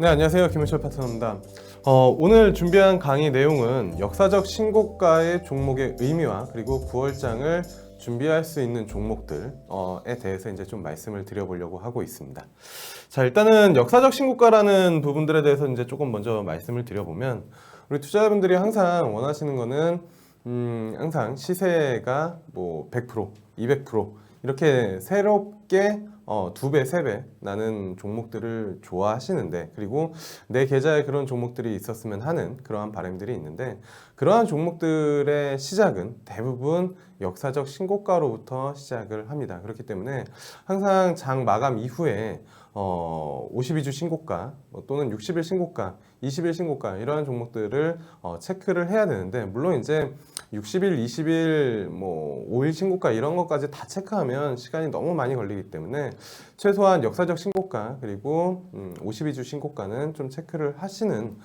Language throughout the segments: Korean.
네, 안녕하세요. 김현철 파트너입니다. 오늘 준비한 강의 내용은 역사적 신고가의 종목의 의미와 그리고 9월장을 준비할 수 있는 종목들에 대해서 이제 좀 말씀을 드려보려고 하고 있습니다. 자, 일단은 역사적 신고가라는 부분들에 대해서 이제 조금 먼저 말씀을 드려보면, 우리 투자자분들이 항상 원하시는 거는 항상 시세가 뭐 100%, 200% 이렇게 새롭게 2배, 3배 나는 종목들을 좋아하시는데, 그리고 내 계좌에 그런 종목들이 있었으면 하는 그러한 바람들이 있는데, 그러한 종목들의 시작은 대부분 역사적 신고가로부터 시작을 합니다. 그렇기 때문에 항상 장 마감 이후에 52주 신고가 또는 60일 신고가, 20일 신고가 이러한 종목들을 체크를 해야 되는데, 물론 이제 60일, 20일, 뭐 5일 신고가 이런 것까지 다 체크하면 시간이 너무 많이 걸리기 때문에 최소한 역사적 신고가 그리고 52주 신고가는 좀 체크를 하시는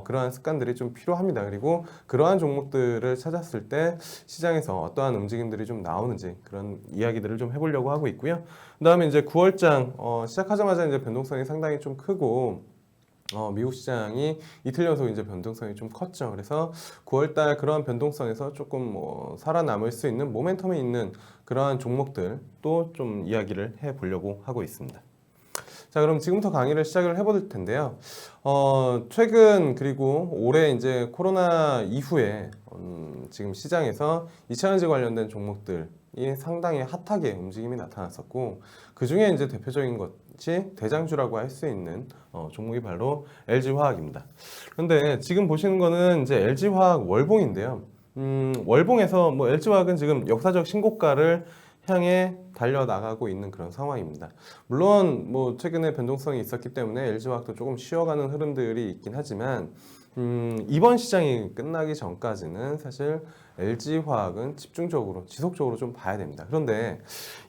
그러한 습관들이 좀 필요합니다. 그리고 그러한 종목들을 찾았을 때 시장에서 어떠한 움직임들이 좀 나오는지 그런 이야기들을 좀 해보려고 하고 있고요. 그 다음에 이제 9월장 시작하자마자 이제 변동성이 상당히 좀 크고, 미국 시장이 이틀 연속 이제 변동성이 좀 컸죠. 그래서 9월달 그러한 변동성에서 조금 살아남을 수 있는 모멘텀이 있는 그러한 종목들도 좀 이야기를 해보려고 하고 있습니다. 자, 그럼 지금부터 강의를 시작을 해볼 텐데요. 최근 그리고 올해 이제 코로나 이후에 지금 시장에서 2차전지 관련된 종목들이 상당히 핫하게 움직임이 나타났었고, 그 중에 이제 대표적인 것이 대장주라고 할 수 있는 종목이 바로 LG화학입니다. 그런데 지금 보시는 거는 이제 LG화학 월봉인데요. 월봉에서 뭐 LG화학은 지금 역사적 신고가를 향해 달려나가고 있는 그런 상황입니다. 물론 뭐 최근에 변동성이 있었기 때문에 LG화학도 조금 쉬어가는 흐름들이 있긴 하지만, 이번 시장이 끝나기 전까지는 사실 LG화학은 집중적으로 지속적으로 좀 봐야 됩니다. 그런데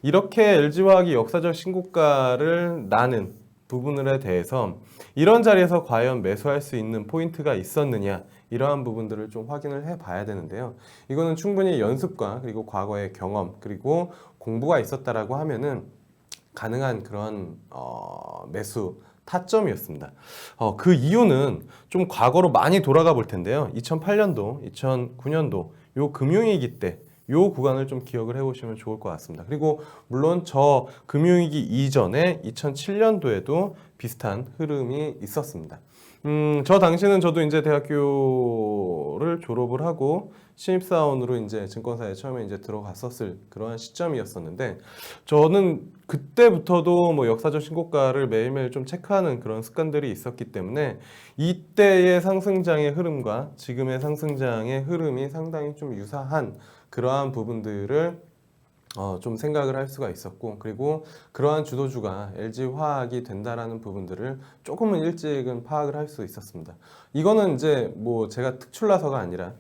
이렇게 LG화학이 역사적 신고가를 나는 부분에 대해서 이런 자리에서 과연 매수할 수 있는 포인트가 있었느냐, 이러한 부분들을 좀 확인을 해 봐야 되는데요. 이거는 충분히 연습과 그리고 과거의 경험 그리고 공부가 있었다라고 하면은 가능한 그런 매수 타점이었습니다. 그 이유는 좀 과거로 많이 돌아가 볼 텐데요. 2008년도, 2009년도 요 금융위기 때 요 구간을 좀 기억을 해보시면 좋을 것 같습니다. 그리고 물론 저 금융위기 이전에 2007년도에도 비슷한 흐름이 있었습니다. 저 당시는 저도 이제 대학교를 졸업을 하고 신입사원으로 이제 증권사에 처음에 이제 들어갔었을 그러한 시점이었었는데, 저는 그때부터도 뭐 역사적 신고가를 매일매일 좀 체크하는 그런 습관들이 있었기 때문에 이때의 상승장의 흐름과 지금의 상승장의 흐름이 상당히 좀 유사한 그러한 부분들을 좀 생각을 할 수가 있었고, 그리고 그러한 주도주가 LG화학이 된다라는 부분들을 조금은 일찍은 파악을 할 수 있었습니다. 이거는 이제 뭐 제가 특출나서가 아니라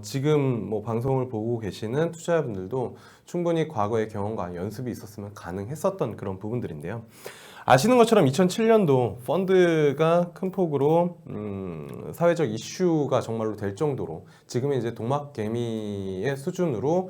지금 뭐 방송을 보고 계시는 투자자분들도 충분히 과거의 경험과 연습이 있었으면 가능했었던 그런 부분들인데요. 아시는 것처럼 2007년도 펀드가 큰 폭으로 사회적 이슈가 정말로 될 정도로 지금의 이제 동막개미의 수준으로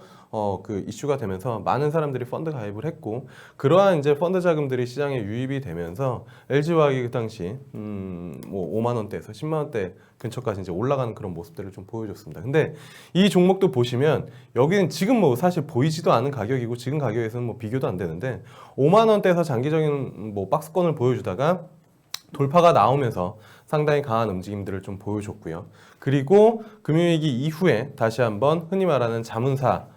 그 이슈가 되면서 많은 사람들이 펀드 가입을 했고, 그러한 이제 펀드 자금들이 시장에 유입이 되면서 LG화학이 그 당시 뭐 5만 원대에서 10만 원대 근처까지 이제 올라가는 그런 모습들을 좀 보여줬습니다. 근데 이 종목도 보시면 여기는 지금 뭐 사실 보이지도 않은 가격이고 지금 가격에서는 뭐 비교도 안 되는데, 5만 원대에서 장기적인 뭐 박스권을 보여주다가 돌파가 나오면서 상당히 강한 움직임들을 좀 보여줬고요. 그리고 금융위기 이후에 다시 한번 흔히 말하는 자문사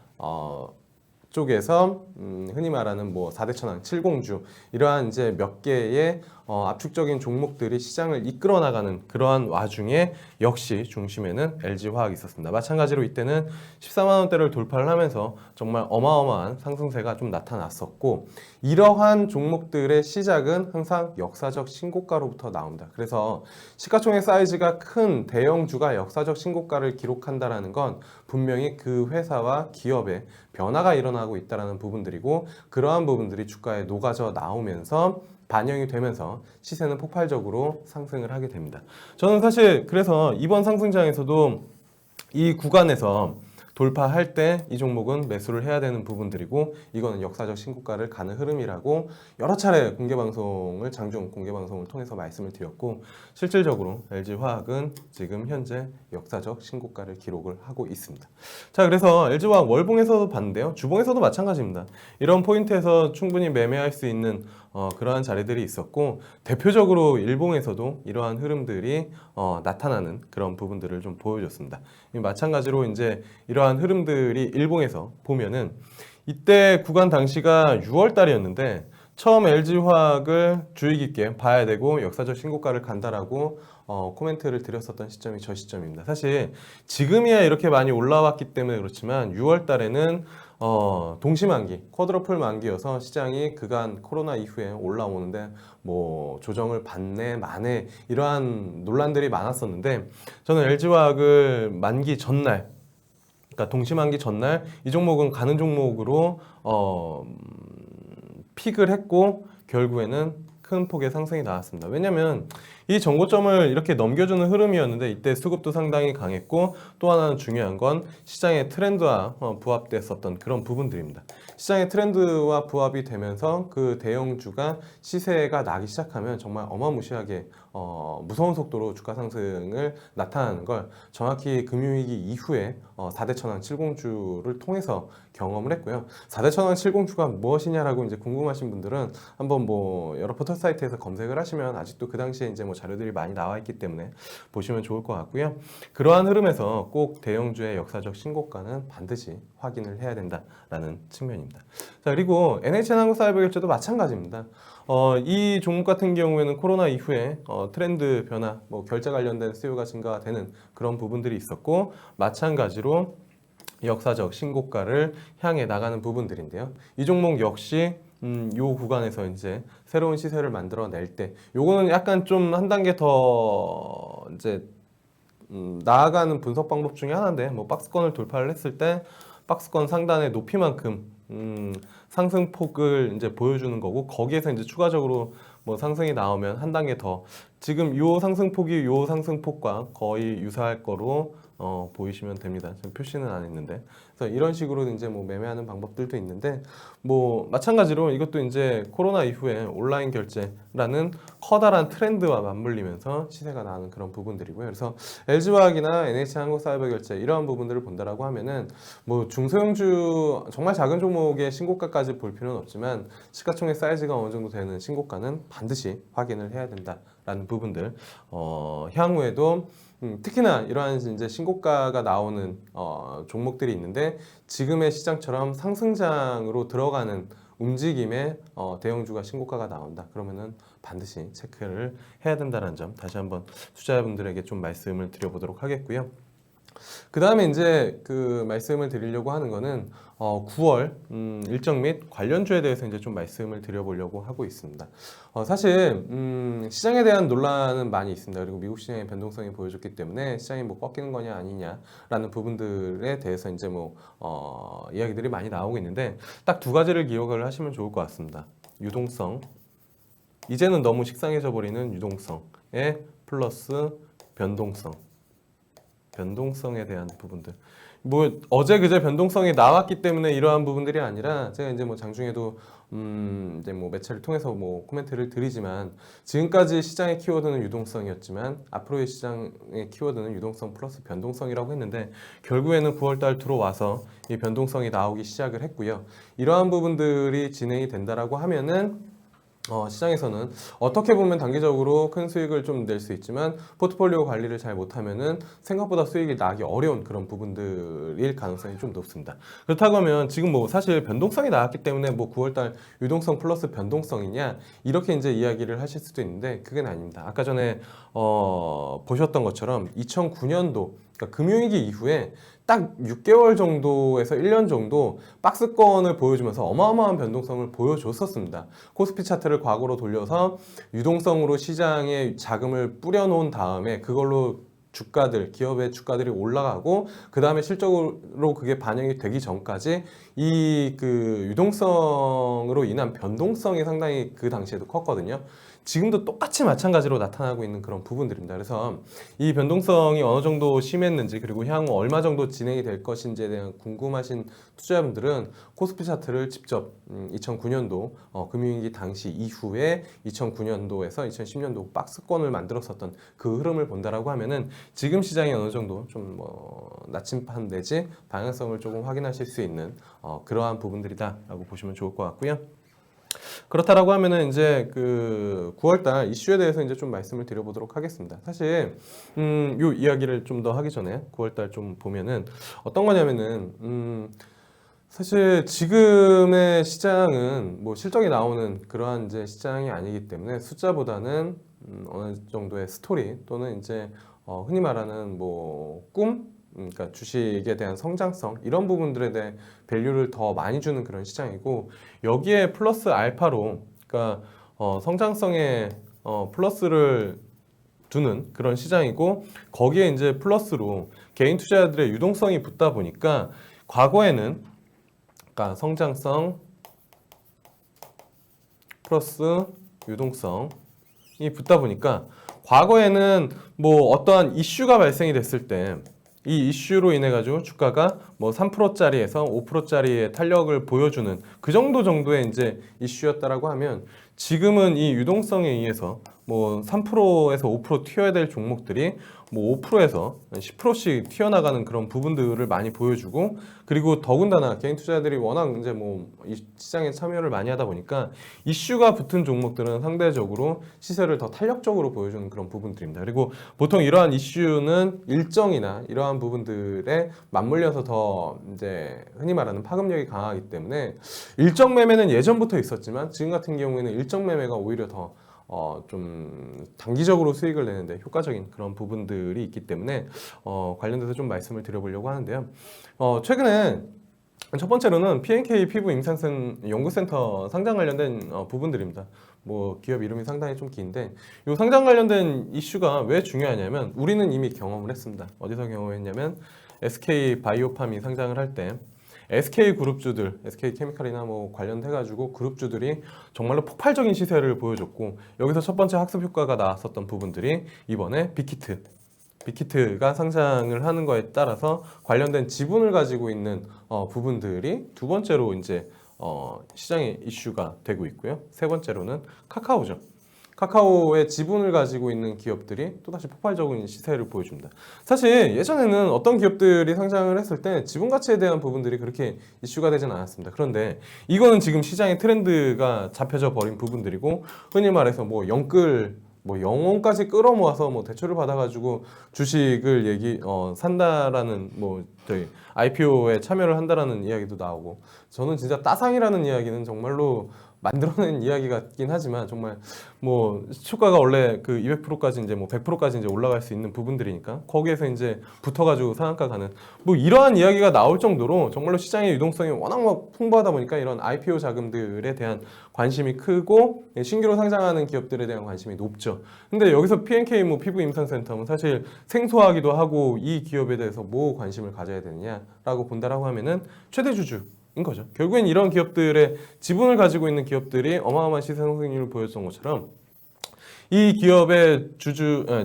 쪽에서 흔히 말하는 뭐 4대 천왕, 7공주 이러한 이제 몇 개의 압축적인 종목들이 시장을 이끌어 나가는 그러한 와중에 역시 중심에는 LG화학이 있었습니다. 마찬가지로 이때는 14만 원대를 돌파를 하면서 정말 어마어마한 상승세가 좀 나타났었고, 이러한 종목들의 시작은 항상 역사적 신고가로부터 나옵니다. 그래서 시가총액 사이즈가 큰 대형주가 역사적 신고가를 기록한다라는 건 분명히 그 회사와 기업의 변화가 일어나고 있다는 부분들이고, 그러한 부분들이 주가에 녹아져 나오면서 반영이 되면서 시세는 폭발적으로 상승을 하게 됩니다. 저는 사실 그래서 이번 상승장에서도 이 구간에서 돌파할 때 이 종목은 매수를 해야 되는 부분들이고, 이거는 역사적 신고가를 가는 흐름이라고 여러 차례 장중 공개 방송을 통해서 말씀을 드렸고, 실질적으로 LG화학은 지금 현재 역사적 신고가를 기록을 하고 있습니다. 자, 그래서 LG화학 월봉에서도 봤는데요, 주봉에서도 마찬가지입니다. 이런 포인트에서 충분히 매매할 수 있는 그러한 자리들이 있었고, 대표적으로 일봉에서도 이러한 흐름들이 나타나는 그런 부분들을 좀 보여줬습니다. 마찬가지로 이제 이러한 흐름들이 일봉에서 보면은, 이때 구간 당시가 6월 달이었는데 처음 LG화학을 주의 깊게 봐야 되고 역사적 신고가를 간다라고 코멘트를 드렸었던 시점이 저 시점입니다. 사실 지금이야 이렇게 많이 올라왔기 때문에 그렇지만 6월 달에는 동시만기, 쿼드러플 만기여서 시장이 그간 코로나 이후에 올라오는데 뭐 조정을 받네 마네 이러한 논란들이 많았었는데, 저는 LG화학을 만기 전날, 그러니까 동시만기 전날 이 종목은 가는 종목으로 픽을 했고 결국에는 큰 폭의 상승이 나왔습니다. 왜냐하면 이 정고점을 이렇게 넘겨주는 흐름이었는데 이때 수급도 상당히 강했고, 또 하나는 중요한 건 시장의 트렌드와 부합됐었던 그런 부분들입니다. 시장의 트렌드와 부합이 되면서 그 대형주가 시세가 나기 시작하면 정말 어마무시하게 무서운 속도로 주가 상승을 나타나는 걸 정확히 금융위기 이후에 4대 천왕 70주를 통해서 경험을 했고요. 4대 천왕 70주가 무엇이냐라고 이제 궁금하신 분들은 한번 뭐 여러 포털 사이트에서 검색을 하시면 아직도 그 당시에 이제 뭐 자료들이 많이 나와 있기 때문에 보시면 좋을 것 같고요. 그러한 흐름에서 꼭 대형주의 역사적 신고가는 반드시 확인을 해야 된다라는 측면입니다. 자, 그리고 NHN한국사회보결제도 마찬가지입니다. 이 종목 같은 경우에는 코로나 이후에 트렌드 변화, 뭐 결제 관련된 수요가 증가되는 그런 부분들이 있었고, 마찬가지로 역사적 신고가를 향해 나가는 부분들인데요. 이 종목 역시 요 구간에서 이제 새로운 시세를 만들어낼 때, 요거는 약간 좀 한 단계 더 이제 나아가는 분석 방법 중에 하나인데, 뭐 박스권을 돌파를 했을 때 박스권 상단의 높이만큼 상승폭을 이제 보여주는 거고, 거기에서 이제 추가적으로 뭐 상승이 나오면 한 단계 더, 지금 요 상승폭이 요 상승폭과 거의 유사할 거로 보이시면 됩니다. 지금 표시는 안 했는데, 그래서 이런 식으로 이제 뭐 매매하는 방법들도 있는데, 뭐 마찬가지로 이것도 이제 코로나 이후에 온라인 결제라는 커다란 트렌드와 맞물리면서 시세가 나는 그런 부분들이고요. 그래서 LG화학이나 NH한국사회보결제 이러한 부분들을 본다라고 하면은 뭐 중소형주 정말 작은 종목의 신고가까지 볼 필요는 없지만 시가총액 사이즈가 어느 정도 되는 신고가는 반드시 확인을 해야 된다라는 부분들, 향후에도 특히나 이러한 이제 신고가가 나오는 종목들이 있는데, 지금의 시장처럼 상승장으로 들어가는 움직임에 대형주가 신고가가 나온다 그러면은 반드시 체크를 해야 된다는 점 다시 한번 투자자분들에게 좀 말씀을 드려보도록 하겠고요. 그 다음에 이제 그 말씀을 드리려고 하는 거는 9월 일정 및 관련주에 대해서 이제 좀 말씀을 드려보려고 하고 있습니다. 사실 시장에 대한 논란은 많이 있습니다. 그리고 미국 시장의 변동성이 보여줬기 때문에 시장이 뭐 꺾이는 거냐 아니냐라는 부분들에 대해서 이제 뭐 이야기들이 많이 나오고 있는데, 딱 두 가지를 기억을 하시면 좋을 것 같습니다. 유동성, 이제는 너무 식상해져 버리는 유동성에 플러스 변동성에 대한 부분들. 뭐 어제 그제 변동성이 나왔기 때문에 이러한 부분들이 아니라, 제가 이제 뭐 장중에도 이제 뭐 매체를 통해서 뭐 코멘트를 드리지만, 지금까지 시장의 키워드는 유동성이었지만 앞으로의 시장의 키워드는 유동성 플러스 변동성이라고 했는데, 결국에는 9월달 들어와서 이 변동성이 나오기 시작을 했고요. 이러한 부분들이 진행이 된다라고 하면은 시장에서는 어떻게 보면 단기적으로 큰 수익을 좀 낼 수 있지만 포트폴리오 관리를 잘 못하면은 생각보다 수익이 나기 어려운 그런 부분들일 가능성이 좀 높습니다. 그렇다고 하면 지금 뭐 사실 변동성이 나왔기 때문에 뭐 9월달 유동성 플러스 변동성이냐 이렇게 이제 이야기를 하실 수도 있는데, 그건 아닙니다. 아까 전에 보셨던 것처럼 2009년도 그러니까 금융위기 이후에 딱 6개월 정도에서 1년 정도 박스권을 보여주면서 어마어마한 변동성을 보여줬었습니다. 코스피 차트를 과거로 돌려서 유동성으로 시장에 자금을 뿌려놓은 다음에 그걸로 주가들, 기업의 주가들이 올라가고 그 다음에 실적으로 그게 반영이 되기 전까지 이 그 유동성으로 인한 변동성이 상당히 그 당시에도 컸거든요. 지금도 똑같이 마찬가지로 나타나고 있는 그런 부분들입니다. 그래서 이 변동성이 어느 정도 심했는지 그리고 향후 얼마 정도 진행이 될 것인지에 대한 궁금하신 투자자분들은 코스피 차트를 직접 2009년도 금융위기 당시 이후에 2009년도에서 2010년도 박스권을 만들었었던 그 흐름을 본다라고 하면은 지금 시장이 어느 정도 좀 나침반 내지 방향성을 조금 확인하실 수 있는 그러한 부분들이다라고 보시면 좋을 것 같고요. 그렇다라고 하면은 이제 그 9월달 이슈에 대해서 이제 좀 말씀을 드려보도록 하겠습니다. 사실 요 이야기를 좀 더 하기 전에 9월달 좀 보면은 어떤 거냐면은 사실 지금의 시장은 뭐 실적이 나오는 그러한 이제 시장이 아니기 때문에 숫자보다는 어느 정도의 스토리 또는 이제 흔히 말하는 뭐 꿈, 그러니까 주식에 대한 성장성 이런 부분들에 대해 밸류를 더 많이 주는 그런 시장이고 여기에 플러스 알파로 그러니까 성장성에 플러스를 두는 그런 시장이고 거기에 이제 플러스로 개인 투자자들의 유동성이 붙다 보니까 과거에는 그러니까 성장성 플러스 유동성이 붙다 보니까 과거에는 뭐 어떠한 이슈가 발생이 됐을 때 이 이슈로 인해 가지고 주가가 뭐 3%짜리에서 5%짜리의 탄력을 보여주는 그 정도의 이제 이슈였다라고 하면 지금은 이 유동성에 의해서 뭐 3%에서 5% 튀어야 될 종목들이 뭐 5%에서 10%씩 튀어나가는 그런 부분들을 많이 보여주고 그리고 더군다나 개인 투자자들이 워낙 이제 뭐 이 시장에 참여를 많이 하다 보니까 이슈가 붙은 종목들은 상대적으로 시세를 더 탄력적으로 보여주는 그런 부분들입니다. 그리고 보통 이러한 이슈는 일정이나 이러한 부분들에 맞물려서 더 이제 흔히 말하는 파급력이 강하기 때문에 일정 매매는 예전부터 있었지만 지금 같은 경우에는 일정 매매가 오히려 더 좀 단기적으로 수익을 내는데 효과적인 그런 부분들이 있기 때문에 관련돼서 좀 말씀을 드려보려고 하는데요. 최근에 첫 번째로는 P&K 피부 임상센 연구센터 상장 관련된 부분들입니다. 뭐 기업 이름이 상당히 좀 긴데 이 상장 관련된 이슈가 왜 중요하냐면 우리는 이미 경험을 했습니다. 어디서 경험했냐면 SK 바이오팜이 상장을 할 때 SK 그룹주들, SK 케미칼이나 뭐 관련해가지고 그룹주들이 정말로 폭발적인 시세를 보여줬고 여기서 첫 번째 학습 효과가 나왔었던 부분들이 이번에 빅히트가 상장을 하는 거에 따라서 관련된 지분을 가지고 있는 부분들이 두 번째로 이제 시장의 이슈가 되고 있고요. 세 번째로는 카카오죠. 카카오의 지분을 가지고 있는 기업들이 또다시 폭발적인 시세를 보여줍니다. 사실 예전에는 어떤 기업들이 상장을 했을 때 지분 가치에 대한 부분들이 그렇게 이슈가 되진 않았습니다. 그런데 이거는 지금 시장의 트렌드가 잡혀져 버린 부분들이고 흔히 말해서 뭐 영혼까지 끌어모아서 뭐 대출을 받아가지고 주식을 산다라는 뭐 저희 IPO에 참여를 한다라는 이야기도 나오고 저는 진짜 따상이라는 이야기는 정말로 만들어낸 이야기 같긴 하지만 정말 뭐 시초가가 원래 그 200%까지 이제 뭐 100%까지 이제 올라갈 수 있는 부분들이니까 거기에서 이제 붙어가지고 상한가 가는 뭐 이러한 이야기가 나올 정도로 정말로 시장의 유동성이 워낙 막 풍부하다 보니까 이런 IPO 자금들에 대한 관심이 크고 신규로 상장하는 기업들에 대한 관심이 높죠. 근데 여기서 P&K 뭐 피부 임상센터는 사실 생소하기도 하고 이 기업에 대해서 뭐 관심을 가져야 되느냐라고 본다라고 하면은 최대 주주 인 거죠. 결국엔 이런 기업들의 지분을 가지고 있는 기업들이 어마어마한 시세 상승률을 보였던 것처럼 이 기업의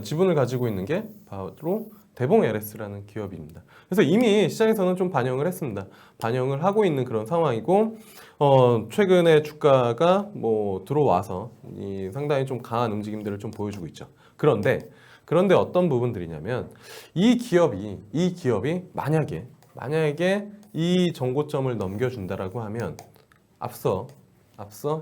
지분을 가지고 있는 게 바로 대봉 LS라는 기업입니다. 그래서 이미 시장에서는 좀 반영을 했습니다. 반영을 하고 있는 그런 상황이고 최근에 주가가 뭐 들어와서 상당히 좀 강한 움직임들을 좀 보여주고 있죠. 그런데 어떤 부분들이냐면 이 기업이 만약에 이 정고점을 넘겨준다라고 하면 앞서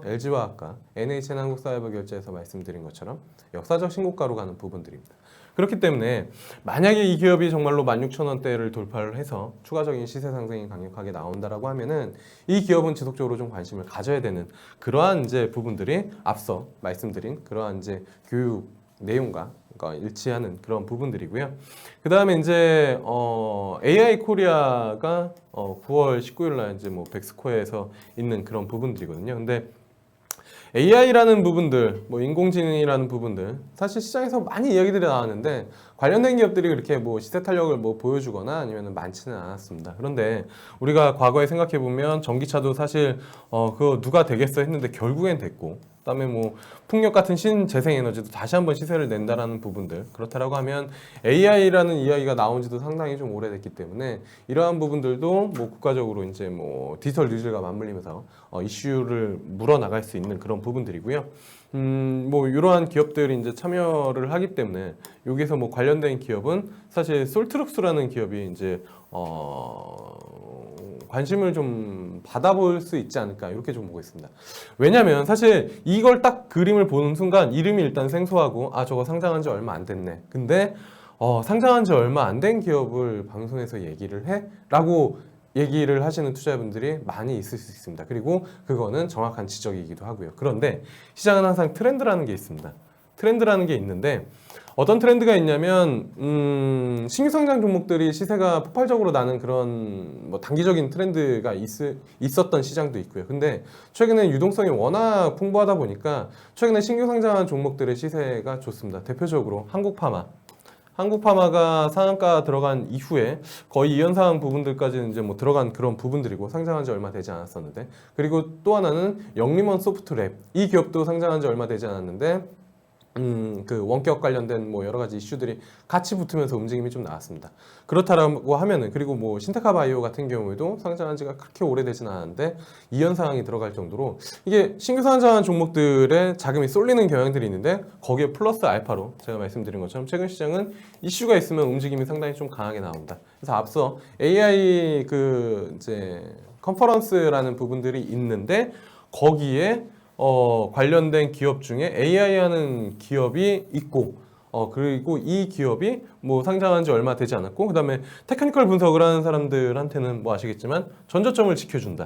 LG화학과 NHN한국사회보결제에서 말씀드린 것처럼 역사적 신고가로 가는 부분들입니다. 그렇기 때문에 만약에 이 기업이 정말로 16,000원대를 돌파를 해서 추가적인 시세 상승이 강력하게 나온다라고 하면은 이 기업은 지속적으로 좀 관심을 가져야 되는 그러한 이제 부분들이 앞서 말씀드린 그러한 이제 교육 내용과 일치하는 그런 부분들이고요. 그 다음에 이제 AI 코리아가 9월 19일 날 이제 뭐 백스코어에서 있는 그런 부분들이거든요. 근데 AI라는 부분들, 뭐 인공지능이라는 부분들, 사실 시장에서 많이 이야기들이 나왔는데 관련된 기업들이 그렇게 뭐 시세 탄력을 뭐 보여주거나 아니면 많지는 않았습니다. 그런데 우리가 과거에 생각해 보면 전기차도 사실 그거 누가 되겠어 했는데 결국엔 됐고, 그다음에 뭐 풍력 같은 신재생에너지도 다시 한번 시세를 낸다라는 부분들, 그렇다라고 하면 AI라는 이야기가 나온 지도 상당히 좀 오래됐기 때문에 이러한 부분들도 뭐 국가적으로 이제 뭐 디지털 뉴질과 맞물리면서 이슈를 물어나갈 수 있는 그런 부분들이고요. 뭐 이러한 기업들이 이제 참여를 하기 때문에 여기서 뭐 관련된 기업은 사실 솔트룩스라는 기업이 이제 관심을 좀 받아볼 수 있지 않을까, 이렇게 좀 보고 있습니다. 왜냐면 사실 이걸 딱 그림을 보는 순간 이름이 일단 생소하고, 아 저거 상장한 지 얼마 안 됐네. 근데 상장한 지 얼마 안 된 기업을 방송에서 얘기를 해? 라고 얘기를 하시는 투자자분들이 많이 있을 수 있습니다. 그리고 그거는 정확한 지적이기도 하고요. 그런데 시장은 항상 트렌드라는 게 있습니다. 트렌드라는 게 있는데 어떤 트렌드가 있냐면 신규 상장 종목들이 시세가 폭발적으로 나는 그런 뭐 단기적인 트렌드가 있었던 시장도 있고요. 근데 최근에 유동성이 워낙 풍부하다 보니까 최근에 신규 상장한 종목들의 시세가 좋습니다. 대표적으로 한국파마가 상한가 들어간 이후에 거의 이연상 부분들까지는 이제 뭐 들어간 그런 부분들이고, 상장한 지 얼마 되지 않았었는데, 그리고 또 하나는 영림원 소프트랩, 이 기업도 상장한 지 얼마 되지 않았는데 그 원격 관련된 뭐 여러 가지 이슈들이 같이 붙으면서 움직임이 좀 나왔습니다. 그렇다라고 하면은, 그리고 뭐 신테카 바이오 같은 경우에도 상장한 지가 그렇게 오래되진 않았는데 이연 상황이 들어갈 정도로 이게 신규 상장한 종목들의 자금이 쏠리는 경향들이 있는데, 거기에 플러스 알파로 제가 말씀드린 것처럼 최근 시장은 이슈가 있으면 움직임이 상당히 좀 강하게 나온다. 그래서 앞서 AI 그 이제 컨퍼런스라는 부분들이 있는데 거기에 관련된 기업 중에 AI 하는 기업이 있고, 그리고 이 기업이 뭐 상장한 지 얼마 되지 않았고, 그 다음에 테크니컬 분석을 하는 사람들한테는 뭐 아시겠지만 전저점을 지켜준다.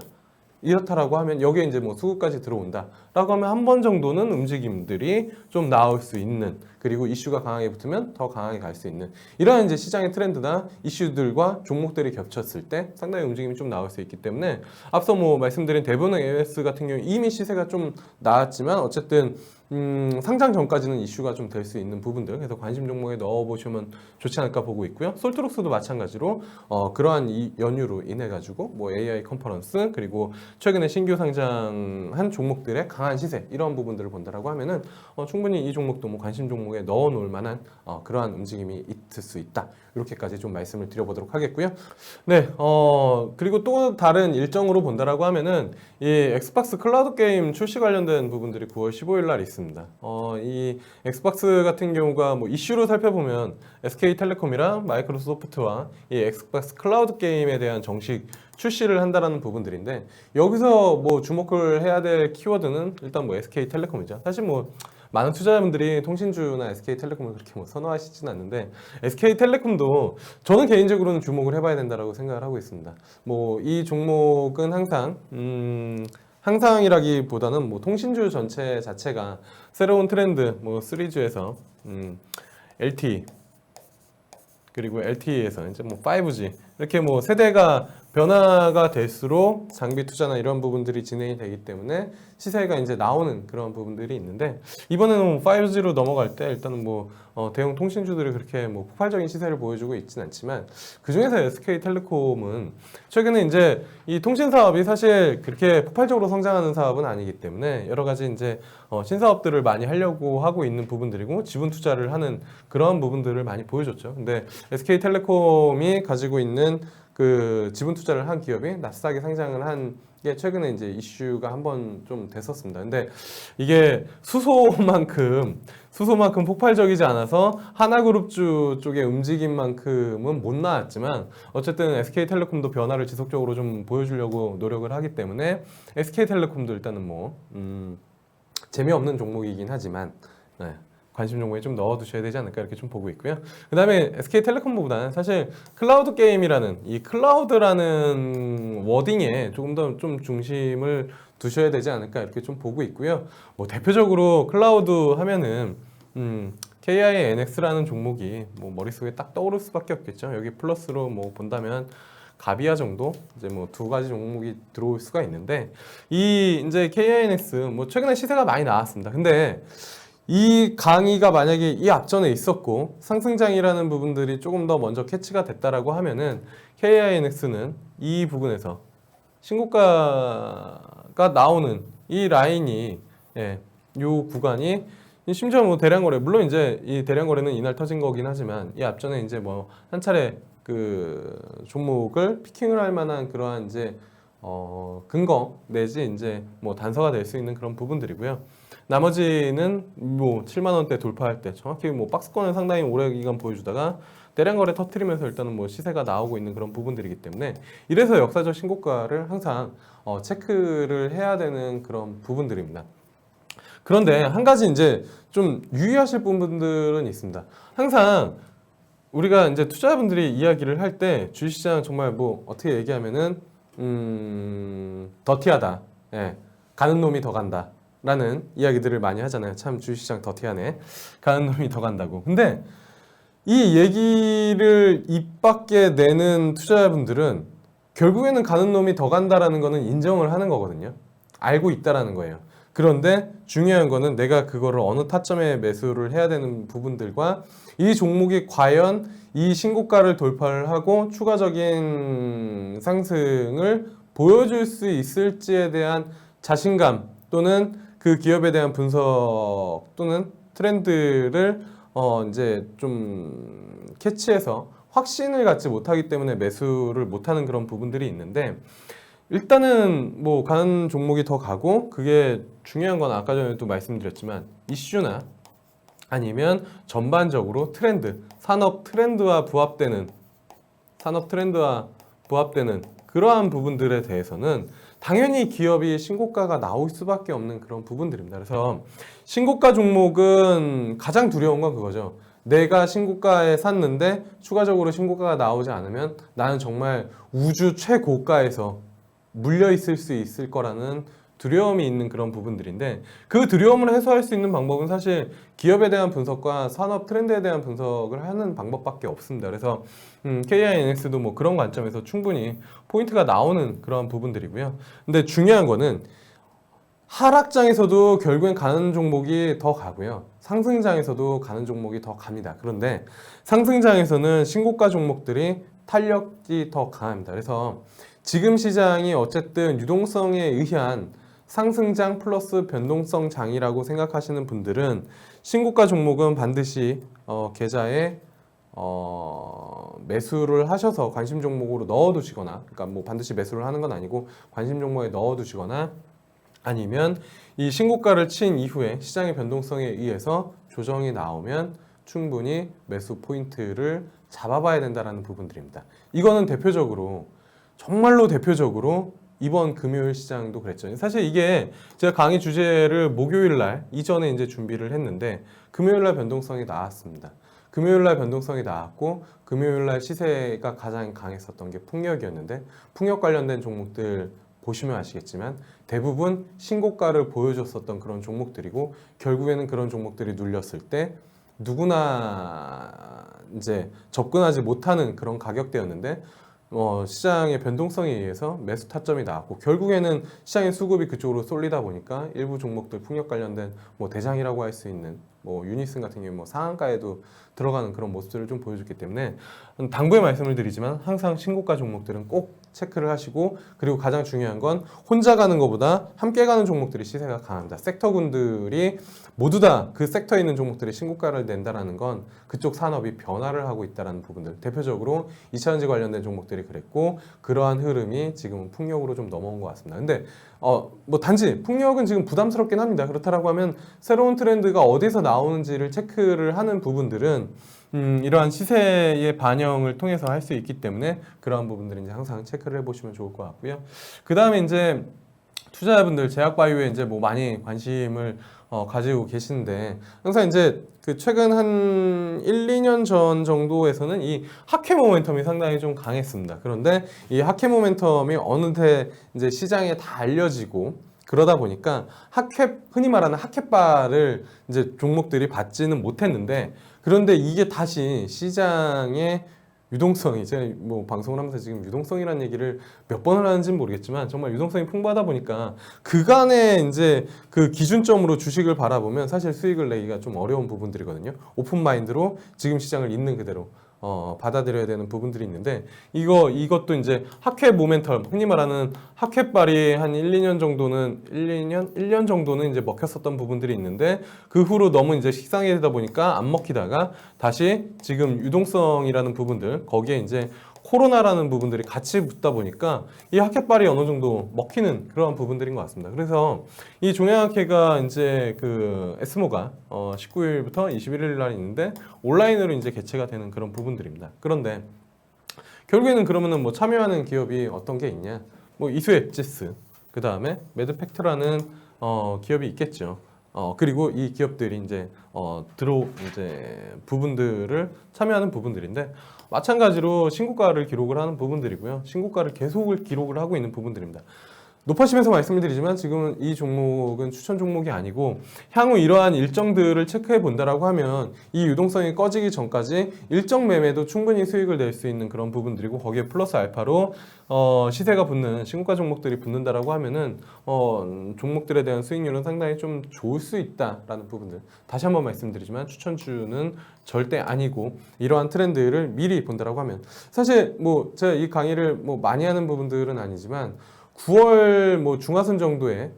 이렇다라고 하면 여기에 이제 뭐 수급까지 들어온다 라고 하면 한 번 정도는 움직임들이 좀 나올 수 있는, 그리고 이슈가 강하게 붙으면 더 강하게 갈 수 있는, 이러한 이제 시장의 트렌드나 이슈들과 종목들이 겹쳤을 때 상당히 움직임이 좀 나올 수 있기 때문에, 앞서 뭐 말씀드린 대부분 AS 같은 경우 이미 시세가 좀 나왔지만 어쨌든 상장 전까지는 이슈가 좀 될 수 있는 부분들, 그래서 관심 종목에 넣어보시면 좋지 않을까 보고 있고요. 솔트룩스도 마찬가지로 그러한 이 연유로 인해 가지고 뭐 AI 컨퍼런스, 그리고 최근에 신규 상장한 종목들의 강한 시세, 이런 부분들을 본다라고 하면은 충분히 이 종목도 뭐 관심 종목에 넣어 놓을 만한 그러한 움직임이 있을 수 있다. 이렇게까지 좀 말씀을 드려보도록 하겠고요. 네, 그리고 또 다른 일정으로 본다라고 하면은 이 엑스박스 클라우드 게임 출시 관련된 부분들이 9월 15일 날 있습니다. 이 엑스박스 같은 경우가 뭐 이슈로 살펴보면 SK텔레콤이랑 마이크로소프트와 이 엑스박스 클라우드 게임에 대한 정식 출시를 한다라는 부분들인데, 여기서 뭐 주목을 해야 될 키워드는 일단 뭐 SK텔레콤이죠. 사실 뭐 많은 투자자분들이 통신주나 SK텔레콤을 그렇게 뭐 선호하시진 않는데, SK텔레콤도 저는 개인적으로는 주목을 해봐야 된다라고 생각을 하고 있습니다. 뭐 이 종목은 항상이라기보다는 뭐 통신주 전체 자체가 새로운 트렌드, 뭐 3G에서 LTE, 그리고 LTE에서 이제 뭐 5G, 이렇게 뭐 세대가 변화가 될수록 장비 투자나 이런 부분들이 진행이 되기 때문에 시세가 이제 나오는 그런 부분들이 있는데, 이번에는 5G로 넘어갈 때 일단은 뭐 대형 통신주들이 그렇게 뭐 폭발적인 시세를 보여주고 있진 않지만, 그 중에서 SK텔레콤은 최근에 이제 이 통신 사업이 사실 그렇게 폭발적으로 성장하는 사업은 아니기 때문에 여러 가지 이제 신사업들을 많이 하려고 하고 있는 부분들이고, 지분 투자를 하는 그런 부분들을 많이 보여줬죠. 근데 SK텔레콤이 가지고 있는 그 지분 투자를 한 기업이 나스닥에 상장을 한 게 최근에 이제 이슈가 한번 좀 됐었습니다. 근데 이게 수소만큼 폭발적이지 않아서 하나그룹주 쪽의 움직임만큼은 못 나왔지만, 어쨌든 SK텔레콤도 변화를 지속적으로 좀 보여주려고 노력을 하기 때문에 SK텔레콤도 일단은 뭐 재미없는 종목이긴 하지만 네, 관심 종목에 좀 넣어두셔야 되지 않을까, 이렇게 좀 보고 있고요. 그 다음에 SK텔레콤보다는 사실 클라우드 게임이라는 이 클라우드라는 워딩에 조금 더 좀 중심을 두셔야 되지 않을까, 이렇게 좀 보고 있고요. 뭐 대표적으로 클라우드 하면은 KINX라는 종목이 뭐 머릿속에 딱 떠오를 수밖에 없겠죠. 여기 플러스로 뭐 본다면 가비아 정도 이제 뭐 두 가지 종목이 들어올 수가 있는데 이 이제 KINX 뭐 최근에 시세가 많이 나왔습니다. 근데 이 강의가 만약에 이 앞전에 있었고 상승장이라는 부분들이 조금 더 먼저 캐치가 됐다라고 하면은 KINX는 이 부분에서 신고가가 나오는 이 라인이 예, 요 구간이 심지어 뭐 대량거래 물론 이제 이 대량거래는 이날 터진 거긴 하지만 이 앞전에 이제 뭐 한 차례 그 종목을 피킹을 할 만한 그러한 이제 근거 내지 이제 뭐 단서가 될 수 있는 그런 부분들이고요. 나머지는 뭐 7만 원대 돌파할 때 정확히 뭐 박스권을 상당히 오래 기간 보여주다가 대량거래 터트리면서 일단은 뭐 시세가 나오고 있는 그런 부분들이기 때문에 이래서 역사적 신고가를 항상 체크를 해야 되는 그런 부분들입니다. 그런데 한 가지 이제 좀 유의하실 부분들은 있습니다. 항상 우리가 이제 투자자분들이 이야기를 할 때 주식시장 정말 뭐 어떻게 얘기하면은 더티하다. 예. 가는 놈이 더 간다. 라는 이야기들을 많이 하잖아요. 참 주식시장 더티하네. 가는 놈이 더 간다고. 근데 이 얘기를 입 밖에 내는 투자자분들은 결국에는 가는 놈이 더 간다라는 거는 인정을 하는 거거든요. 알고 있다라는 거예요. 그런데 중요한 거는 내가 그거를 어느 타점에 매수를 해야 되는 부분들과 이 종목이 과연 이 신고가를 돌파를 하고 추가적인 상승을 보여줄 수 있을지에 대한 자신감 또는 그 기업에 대한 분석 또는 트렌드를 이제 좀 캐치해서 확신을 갖지 못하기 때문에 매수를 못하는 그런 부분들이 있는데 일단은 뭐 가는 종목이 더 가고 그게 중요한 건 아까 전에도 말씀드렸지만 이슈나 아니면 전반적으로 트렌드, 산업 트렌드와 부합되는 그러한 부분들에 대해서는 당연히 기업이 신고가가 나올 수밖에 없는 그런 부분들입니다. 그래서 신고가 종목은 가장 두려운 건 그거죠. 내가 신고가에 샀는데 추가적으로 신고가가 나오지 않으면 나는 정말 우주 최고가에서 물려 있을 수 있을 거라는 두려움이 있는 그런 부분들인데 그 두려움을 해소할 수 있는 방법은 사실 기업에 대한 분석과 산업 트렌드에 대한 분석을 하는 방법밖에 없습니다. 그래서 KINX도 뭐 그런 관점에서 충분히 포인트가 나오는 그런 부분들이고요. 근데 중요한 거는 하락장에서도 결국엔 가는 종목이 더 가고요. 상승장에서도 가는 종목이 더 갑니다. 그런데 상승장에서는 신고가 종목들이 탄력이 더 강합니다. 그래서 지금 시장이 어쨌든 유동성에 의한 상승장 플러스 변동성 장이라고 생각하시는 분들은 신고가 종목은 반드시 계좌에 매수를 하셔서 관심 종목으로 넣어두시거나, 그러니까 뭐 반드시 매수를 하는 건 아니고 관심 종목에 넣어두시거나 아니면 이 신고가를 친 이후에 시장의 변동성에 의해서 조정이 나오면 충분히 매수 포인트를 잡아봐야 된다는 부분들입니다. 이거는 대표적으로 정말로 대표적으로 이번 금요일 시장도 그랬죠. 사실 이게 제가 강의 주제를 목요일 날 이전에 이제 준비를 했는데 금요일 날 변동성이 나왔습니다. 금요일 날 변동성이 나왔고 금요일 날 시세가 가장 강했었던 게 풍력이었는데 풍력 관련된 종목들 보시면 아시겠지만 대부분 신고가를 보여줬었던 그런 종목들이고 결국에는 그런 종목들이 눌렸을 때 누구나 이제 접근하지 못하는 그런 가격대였는데 시장의 변동성에 의해서 매수 타점이 나왔고 결국에는 시장의 수급이 그쪽으로 쏠리다 보니까 일부 종목들 풍력 관련된 뭐 대장이라고 할 수 있는 뭐 유니슨 같은 경우 뭐 상한가에도 들어가는 그런 모습들을 좀 보여줬기 때문에 당부의 말씀을 드리지만 항상 신고가 종목들은 꼭 체크를 하시고 그리고 가장 중요한 건 혼자 가는 것보다 함께 가는 종목들이 시세가 강합니다. 섹터군들이 모두 다 그 섹터에 있는 종목들이 신고가를 낸다라는 건 그쪽 산업이 변화를 하고 있다는 부분들 대표적으로 2차전지 관련된 종목들이 그랬고 그러한 흐름이 지금은 풍력으로 좀 넘어온 것 같습니다. 근데 뭐 단지 풍력은 지금 부담스럽긴 합니다. 그렇다라고 하면 새로운 트렌드가 어디서 나오는지를 체크를 하는 부분들은 이러한 시세의 반영을 통해서 할 수 있기 때문에 그러한 부분들은 이제 항상 체크를 해보시면 좋을 것 같고요. 그 다음에 이제 투자자분들 제약바이오에 이제 뭐 많이 관심을 가지고 계시는데 항상 이제 그 최근 한 1, 2년 전 정도에서는 이 핫캡 모멘텀이 상당히 좀 강했습니다. 그런데 이 핫캡 모멘텀이 어느새 이제 시장에 다 알려지고 그러다 보니까 핫캡 흔히 말하는 핫캡바를 이제 종목들이 받지는 못했는데 그런데 이게 다시 시장에 유동성이 제가 뭐 방송을 하면서 지금 유동성이라는 얘기를 몇 번을 하는지는 모르겠지만 정말 유동성이 풍부하다 보니까 그간의 이제 그 기준점으로 주식을 바라보면 사실 수익을 내기가 좀 어려운 부분들이거든요. 오픈 마인드로 지금 시장을 있는 그대로 받아들여야 되는 부분들이 있는데 이것도 이제 학회 모멘텀, 흔히 말하는 학회빨이 한 1년 정도는 이제 먹혔었던 부분들이 있는데 그 후로 너무 이제 식상이 되다 보니까 안 먹히다가 다시 지금 유동성이라는 부분들 거기에 이제 코로나라는 부분들이 같이 붙다 보니까 이 학회빨이 어느 정도 먹히는 그러한 부분들인 것 같습니다. 그래서 이 종양학회가 이제 그 에스모가 19일부터 21일 날 있는데 온라인으로 이제 개최가 되는 그런 부분들입니다. 그런데 결국에는 그러면은 뭐 참여하는 기업이 어떤 게 있냐? 뭐 이수 엣지스, 그 다음에 매드팩트라는 기업이 있겠죠. 그리고 이 기업들이 이제 이제 부분들을 참여하는 부분들인데 마찬가지로 신고가를 기록을 하는 부분들이고요. 신고가를 계속을 기록을 하고 있는 부분들입니다. 높아시면서 말씀을 드리지만 지금은 이 종목은 추천 종목이 아니고 향후 이러한 일정들을 체크해 본다라고 하면 이 유동성이 꺼지기 전까지 일정 매매도 충분히 수익을 낼 수 있는 그런 부분들이고 거기에 플러스 알파로 시세가 붙는 신고가 종목들이 붙는다라고 하면은 종목들에 대한 수익률은 상당히 좀 좋을 수 있다라는 부분들 다시 한번 말씀드리지만 추천주는 절대 아니고 이러한 트렌드를 미리 본다라고 하면 사실 뭐 제가 이 강의를 뭐 많이 하는 부분들은 아니지만 9월 뭐 중하순 정도에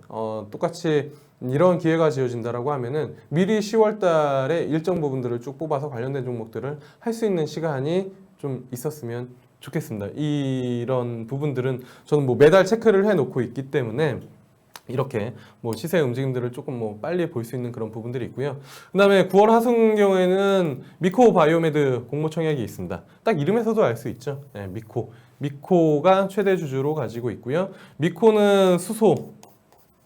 똑같이 이런 기회가 지어진다라고 하면은 미리 10월 달에 일정 부분들을 쭉 뽑아서 관련된 종목들을 할 수 있는 시간이 좀 있었으면 좋겠습니다. 이런 부분들은 저는 뭐 매달 체크를 해 놓고 있기 때문에 이렇게 뭐 시세 움직임들을 조금 뭐 빨리 볼 수 있는 그런 부분들이 있고요. 그다음에 9월 하순 경우에는 미코 바이오메드 공모청약이 있습니다. 딱 이름에서도 알 수 있죠. 네, 미코가 최대 주주로 가지고 있고요. 미코는 수소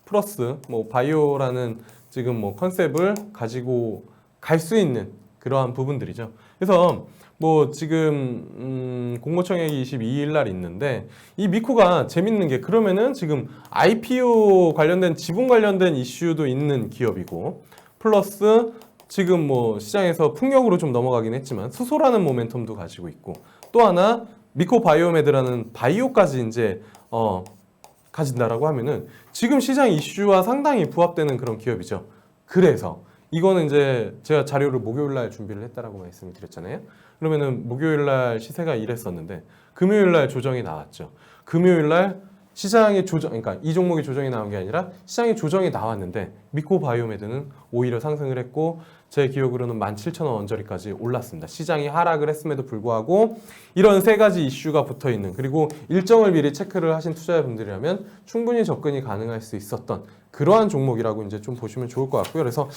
플러스 뭐 바이오라는 지금 뭐 컨셉을 가지고 갈 수 있는 그러한 부분들이죠. 그래서 뭐 지금 공모청약이 22일 날 있는데 이 미코가 재밌는 게 그러면은 지금 IPO 관련된 지분 관련된 이슈도 있는 기업이고 플러스 지금 뭐 시장에서 풍력으로 좀 넘어가긴 했지만 수소라는 모멘텀도 가지고 있고 또 하나 미코 바이오메드라는 바이오까지 이제 가진다라고 하면은 지금 시장 이슈와 상당히 부합되는 그런 기업이죠. 그래서 이거는 이제 제가 자료를 목요일 날 준비를 했다라고 말씀을 드렸잖아요. 그러면은 목요일 날 시세가 이랬었는데 금요일 날 조정이 나왔죠. 금요일 날 시장의 조정, 그러니까 이 종목이 조정이 나온 게 아니라 시장의 조정이 나왔는데 미코 바이오메드는 오히려 상승을 했고 제 기억으로는 17,000원 언저리까지 올랐습니다. 시장이 하락을 했음에도 불구하고 이런 세 가지 이슈가 붙어 있는 그리고 일정을 미리 체크를 하신 투자자분들이라면 충분히 접근이 가능할 수 있었던 그러한 종목이라고 이제 좀 보시면 좋을 것 같고요. 그래서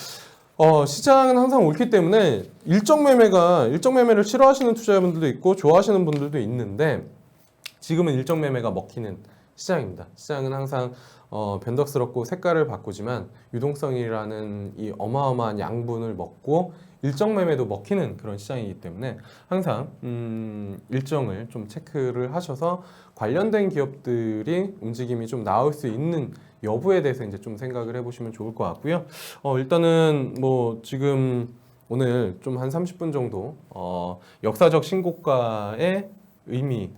시장은 항상 옳기 때문에 일정 매매를 싫어하시는 투자자분들도 있고 좋아하시는 분들도 있는데 지금은 일정 매매가 먹히는 시장입니다. 시장은 항상 변덕스럽고 색깔을 바꾸지만 유동성이라는 이 어마어마한 양분을 먹고 일정 매매도 먹히는 그런 시장이기 때문에 항상 일정을 좀 체크를 하셔서 관련된 기업들이 움직임이 좀 나올 수 있는 여부에 대해서 이제 좀 생각을 해보시면 좋을 것 같고요. 일단은 뭐 지금 오늘 좀 한 30분 정도 역사적 신고가의 의미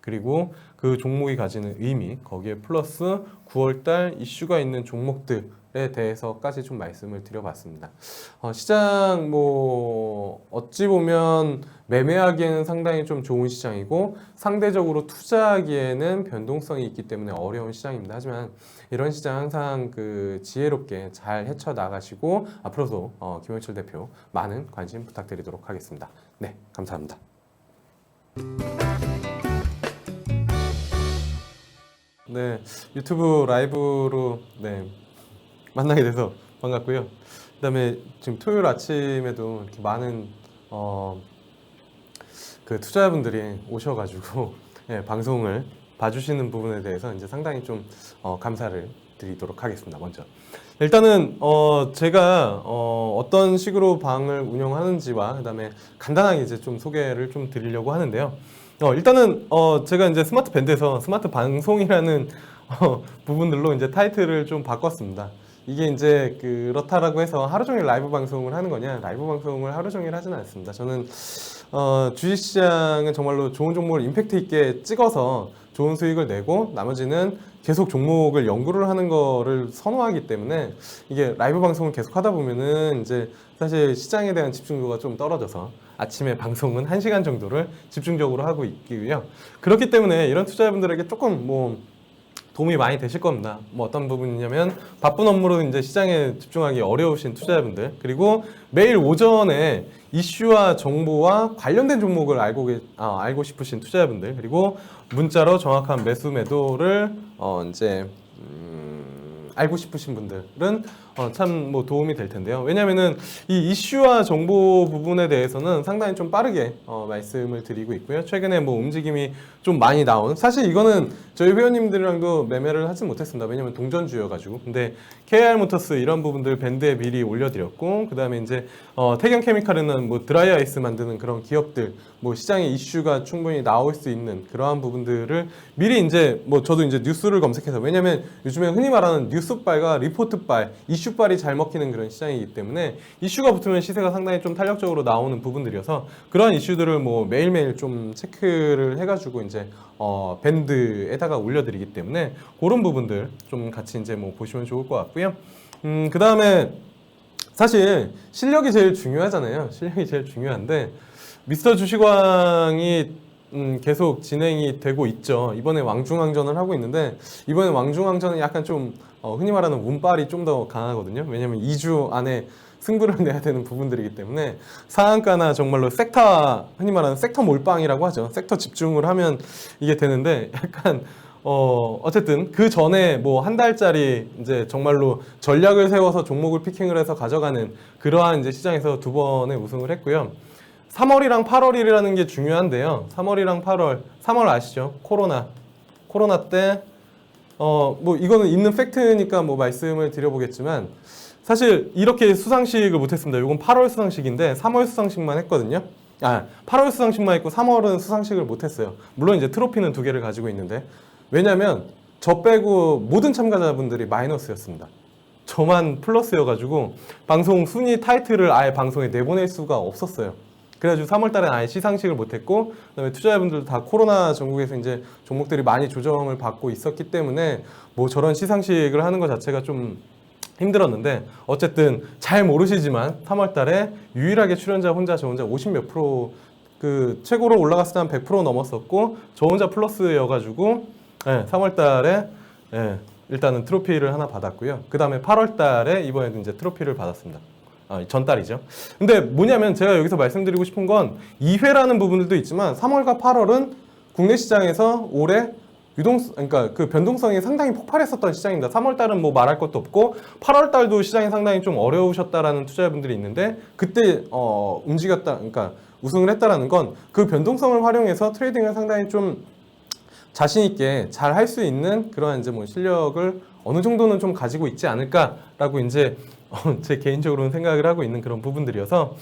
그리고 그 종목이 가지는 의미 거기에 플러스 9월달 이슈가 있는 종목들에 대해서까지 좀 말씀을 드려봤습니다. 시장 뭐 어찌 보면 매매하기에는 상당히 좀 좋은 시장이고 상대적으로 투자하기에는 변동성이 있기 때문에 어려운 시장입니다. 하지만 이런 시장 항상 그 지혜롭게 잘 헤쳐나가시고 앞으로도 김영철 대표 많은 관심 부탁드리도록 하겠습니다. 네, 감사합니다. 네, 유튜브 라이브로 만나게 돼서 반갑고요. 그다음에 지금 토요일 아침에도 이렇게 많은 그 투자자분들이 오셔가지고 방송을 봐주시는 부분에 대해서 이제 상당히 좀 감사를 드리도록 하겠습니다. 먼저 일단은 제가 어떤 식으로 방을 운영하는지와 그다음에 간단하게 이제 좀 소개를 좀 드리려고 하는데요. 일단은 제가 이제 스마트 밴드에서 스마트 방송이라는 부분들로 이제 타이틀을 좀 바꿨습니다. 이게 이제 그렇다라고 해서 하루 종일 라이브 방송을 하는 거냐? 라이브 방송을 하루 종일 하지는 않습니다. 저는 주식시장은 정말로 좋은 종목을 임팩트 있게 찍어서 좋은 수익을 내고 나머지는 계속 종목을 연구를 하는 거를 선호하기 때문에 이게 라이브 방송을 계속 하다 보면은 이제 사실 시장에 대한 집중도가 좀 떨어져서 아침에 방송은 1시간 정도를 집중적으로 하고 있고요. 그렇기 때문에 이런 투자자분들에게 조금 뭐 도움이 많이 되실 겁니다. 뭐 어떤 부분이냐면 바쁜 업무로 이제 시장에 집중하기 어려우신 투자자분들, 그리고 매일 오전에 이슈와 정보와 관련된 종목을 알고 싶으신 투자자분들, 그리고 문자로 정확한 매수 매도를 이제 알고 싶으신 분들은 참 뭐 도움이 될 텐데요. 왜냐면은 이 이슈와 정보 부분에 대해서는 상당히 좀 빠르게 말씀을 드리고 있고요. 최근에 뭐 움직임이 좀 많이 나온, 사실 이거는 저희 회원님들이랑도 매매를 하지 못했습니다. 왜냐면 동전주여가지고. 근데 KR모터스 이런 부분들 밴드에 미리 올려드렸고, 그 다음에 이제 태경케미칼은 뭐 드라이 아이스 만드는 그런 기업들, 뭐 시장에 이슈가 충분히 나올 수 있는 그러한 부분들을 미리 이제 뭐 저도 이제 뉴스를 검색해서, 왜냐면 요즘에 흔히 말하는 뉴스빨과 리포트빨, 이슈빨이 잘 먹히는 그런 시장이기 때문에 이슈가 붙으면 시세가 상당히 좀 탄력적으로 나오는 부분들이어서 그러한 이슈들을 뭐 매일매일 좀 체크를 해가지고 이제 밴드에다가 올려드리기 때문에 그런 부분들 좀 같이 이제 뭐 보시면 좋을 것 같고요. 그 다음에 사실 실력이 제일 중요하잖아요. 실력이 제일 중요한데 미스터 주식왕이 계속 진행이 되고 있죠. 이번에 왕중왕전을 하고 있는데 이번에 왕중왕전은 약간 좀 흔히 말하는 운빨이 좀 더 강하거든요. 왜냐면 2주 안에 승부를 내야 되는 부분들이기 때문에 상한가나 정말로 섹터, 흔히 말하는 섹터 몰빵이라고 하죠. 섹터 집중을 하면 이게 되는데 약간 어쨌든 그 전에 뭐 한 달짜리 이제 정말로 전략을 세워서 종목을 피킹을 해서 가져가는 그러한 이제 시장에서 2번의 우승을 했고요. 3월이랑 8월이라는 게 중요한데요. 3월이랑 8월, 3월 아시죠? 코로나 때 뭐 이거는 있는 팩트니까 뭐 말씀을 드려보겠지만 사실 이렇게 수상식을 못했습니다. 이건 8월 수상식인데 3월 수상식만 했거든요. 8월 수상식만 했고 3월은 수상식을 못했어요. 물론 이제 트로피는 2개를 가지고 있는데, 왜냐면 저 빼고 모든 참가자분들이 마이너스였습니다. 저만 플러스여가지고 방송 순위 타이틀을 아예 방송에 내보낼 수가 없었어요. 그래가지고 3월 달에 아예 시상식을 못했고, 그다음에 투자자분들도 다 코로나 전국에서 이제 종목들이 많이 조정을 받고 있었기 때문에 뭐 저런 시상식을 하는 것 자체가 좀 힘들었는데, 어쨌든 잘 모르시지만 3월 달에 유일하게 출연자 혼자 저 혼자 50 몇 프로, 그 최고로 올라갔을 때 한 100% 넘었었고 저 혼자 플러스여가지고 3월 달에 일단은 트로피를 하나 받았고요. 그 다음에 8월 달에 이번에도 이제 트로피를 받았습니다. 전달이죠. 근데 뭐냐면 제가 여기서 말씀드리고 싶은 건 2회라는 부분들도 있지만 3월과 8월은 국내 시장에서 올해 그러니까 그 변동성이 상당히 폭발했었던 시장입니다. 3월 달은 뭐 말할 것도 없고 8월 달도 시장이 상당히 좀 어려우셨다라는 투자자분들이 있는데, 그때 움직였다, 그러니까 우승을 했다라는 건 그 변동성을 활용해서 트레이딩을 상당히 좀 자신 있게 잘 할 수 있는 그러한 이제 뭐 실력을 어느 정도는 좀 가지고 있지 않을까라고 이제 제 개인적으로는 생각을 하고 있는 그런 부분들이어서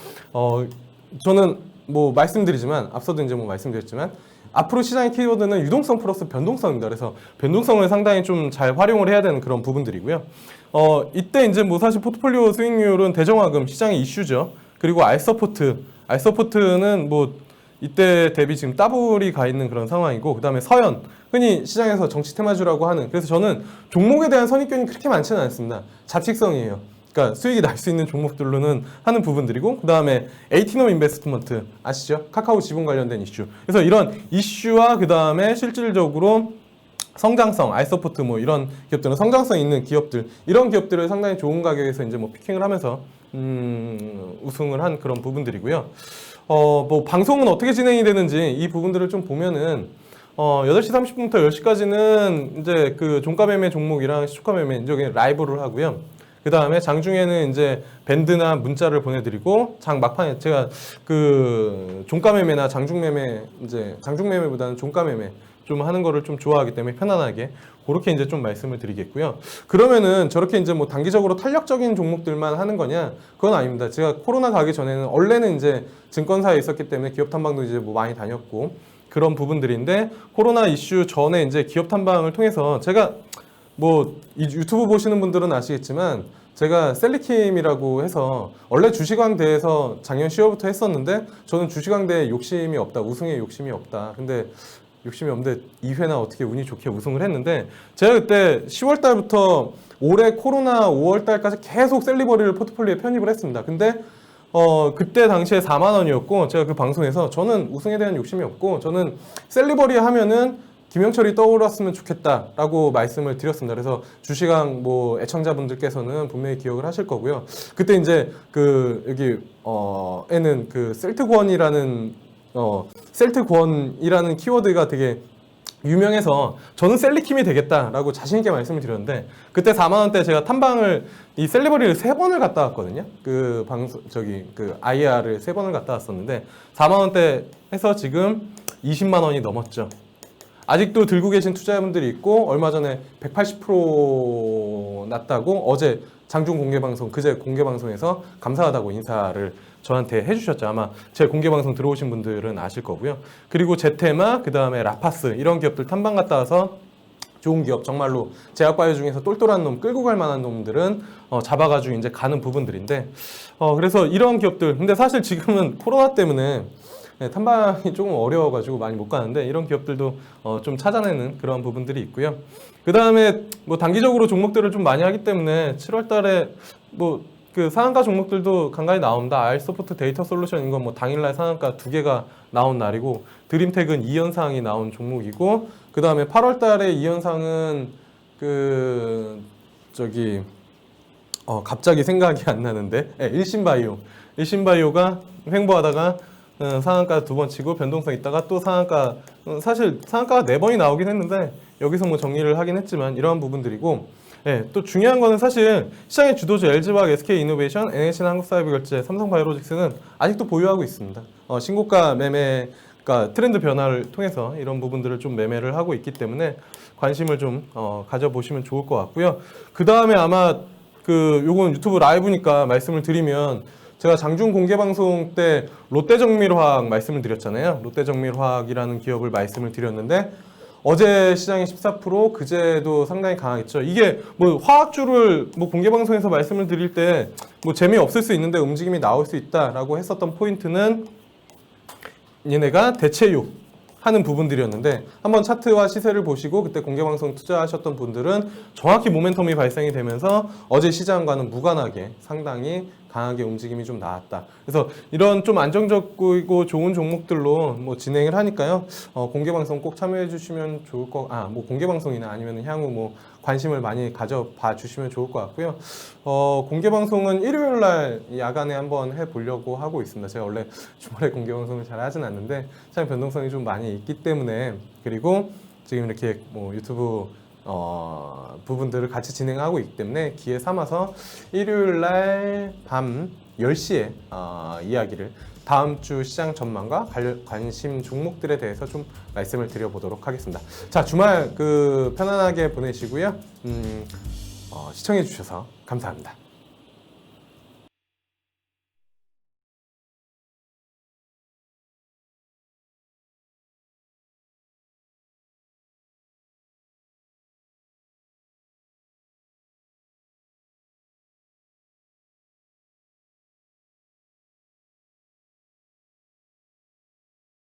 저는 뭐 말씀드리지만 앞서도 이제 뭐 말씀드렸지만 앞으로 시장의 키워드는 유동성 플러스 변동성입니다. 그래서 변동성을 상당히 좀 잘 활용을 해야 되는 그런 부분들이고요. 이때 이제 뭐 사실 포트폴리오 수익률은 대정화금 시장의 이슈죠. 그리고 알서포트는 뭐 이때 대비 지금 따블이 가 있는 그런 상황이고, 그 다음에 서현, 흔히 시장에서 정치 테마주라고 하는, 그래서 저는 종목에 대한 선입견이 그렇게 많지는 않습니다. 잡식성이에요. 그러니까 수익이 날 수 있는 종목들로는 하는 부분들이고, 그 다음에 에이티넘 인베스트먼트 아시죠? 카카오 지분 관련된 이슈. 그래서 이런 이슈와 그 다음에 실질적으로 성장성, 알서포트 뭐 이런 기업들은 성장성 있는 기업들, 이런 기업들을 상당히 좋은 가격에서 이제 뭐 피킹을 하면서 우승을 한 그런 부분들이고요. 뭐 방송은 어떻게 진행이 되는지 이 부분들을 좀 보면은 8시 30분부터 10시까지는 이제 그 종가 매매 종목이랑 시초가 매매 이쪽에 라이브를 하고요. 그 다음에 장중에는 이제 밴드나 문자를 보내드리고, 장 막판에 제가 그 종가 매매나 장중 매매, 이제 장중 매매보다는 종가 매매 좀 하는 거를 좀 좋아하기 때문에 편안하게 그렇게 이제 좀 말씀을 드리겠고요. 그러면은 저렇게 이제 뭐 단기적으로 탄력적인 종목들만 하는 거냐? 그건 아닙니다. 제가 코로나 가기 전에는 원래는 이제 증권사에 있었기 때문에 기업 탐방도 이제 뭐 많이 다녔고 그런 부분들인데, 코로나 이슈 전에 이제 기업 탐방을 통해서 제가 뭐 이 유튜브 보시는 분들은 아시겠지만 제가 셀리킴이라고 해서 원래 주식왕대에서 작년 10월부터 했었는데 저는 주식왕대에 욕심이 없다, 우승에 욕심이 없다. 근데 욕심이 없는데 2회나 어떻게 운이 좋게 우승을 했는데 제가 그때 10월 달부터 올해 코로나 5월 달까지 계속 셀리버리를 포트폴리오에 편입을 했습니다. 근데 그때 당시에 4만 원이었고 제가 그 방송에서 저는 우승에 대한 욕심이 없고 저는 셀리버리 하면은 김영철이 떠올랐으면 좋겠다라고 말씀을 드렸습니다. 그래서 주식왕 뭐 애청자분들께서는 분명히 기억을 하실 거고요. 그때 이제 그 여기 에는 그 셀트권이라는 키워드가 되게 유명해서 저는 셀리킴이 되겠다라고 자신 있게 말씀을 드렸는데 그때 4만 원대 제가 탐방을 이 셀리버리를 3번을 갔다 왔거든요. 그 방송 그 IR을 3번을 갔다 왔었는데 4만 원대 해서 지금 20만 원이 넘었죠. 아직도 들고 계신 투자자분들이 있고 얼마 전에 180% 났다고 어제 장중 공개방송 그제 공개방송에서 감사하다고 인사를 저한테 해주셨죠. 아마 제 공개방송 들어오신 분들은 아실 거고요. 그리고 제테마 그 다음에 라파스 이런 기업들 탐방 갔다 와서 좋은 기업 정말로 제약바이오 중에서 똘똘한 놈 끌고 갈 만한 놈들은 잡아가지고 이제 가는 부분들인데 그래서 이런 기업들 근데 사실 지금은 코로나 때문에 탐방이 조금 어려워가지고 많이 못 가는데 이런 기업들도 좀 찾아내는 그런 부분들이 있고요. 그 다음에 뭐 단기적으로 종목들을 좀 많이 하기 때문에 7월 달에 뭐 그 상한가 종목들도 간간히 나옵니다. 알소프트 데이터 솔루션 이건 뭐 당일날 상한가 2개가 나온 날이고 드림텍은 2연상이 나온 종목이고 그 다음에 8월 달에 2연상은 갑자기 생각이 안 나는데 일신바이오가 횡보하다가 상한가 2번 치고 변동성 있다가 또 상한가 사실 상한가가 4번이 나오긴 했는데 여기서 뭐 정리를 하긴 했지만 이러한 부분들이고 또 중요한 거는 사실 시장의 주도주 LG화학, SK이노베이션, NH는 한국사회부결제, 삼성바이오로직스는 아직도 보유하고 있습니다. 신고가 매매가 트렌드 변화를 통해서 이런 부분들을 좀 매매를 하고 있기 때문에 관심을 좀 가져보시면 좋을 것 같고요. 그 다음에 아마 요건 유튜브 라이브니까 말씀을 드리면 제가 장중 공개 방송 때 롯데정밀화학 말씀을 드렸잖아요. 롯데정밀화학이라는 기업을 말씀을 드렸는데 어제 시장이 14%, 그제도 상당히 강하겠죠. 이게 뭐 화학주를 뭐 공개 방송에서 말씀을 드릴 때 뭐 재미없을 수 있는데 움직임이 나올 수 있다라고 했었던 포인트는 얘네가 대체육 하는 부분들이었는데 한번 차트와 시세를 보시고 그때 공개방송 투자하셨던 분들은 정확히 모멘텀이 발생이 되면서 어제 시장과는 무관하게 상당히 강하게 움직임이 좀 나왔다. 그래서 이런 좀 안정적이고 좋은 종목들로 뭐 진행을 하니까요. 공개방송 꼭 참여해 주시면 좋을 뭐 공개방송이나 아니면 향후 뭐 관심을 많이 가져봐 주시면 좋을 것 같고요. 공개방송은 일요일 날 야간에 한번 해보려고 하고 있습니다. 제가 원래 주말에 공개방송을 잘 하진 않는데 시장 변동성이 좀 많이 있기 때문에 그리고 지금 이렇게 뭐 유튜브 부분들을 같이 진행하고 있기 때문에 기회 삼아서 일요일 날 밤 10시에 이야기를 다음 주 시장 전망과 관심 종목들에 대해서 좀 말씀을 드려보도록 하겠습니다. 자, 주말 편안하게 보내시고요. 시청해 주셔서 감사합니다.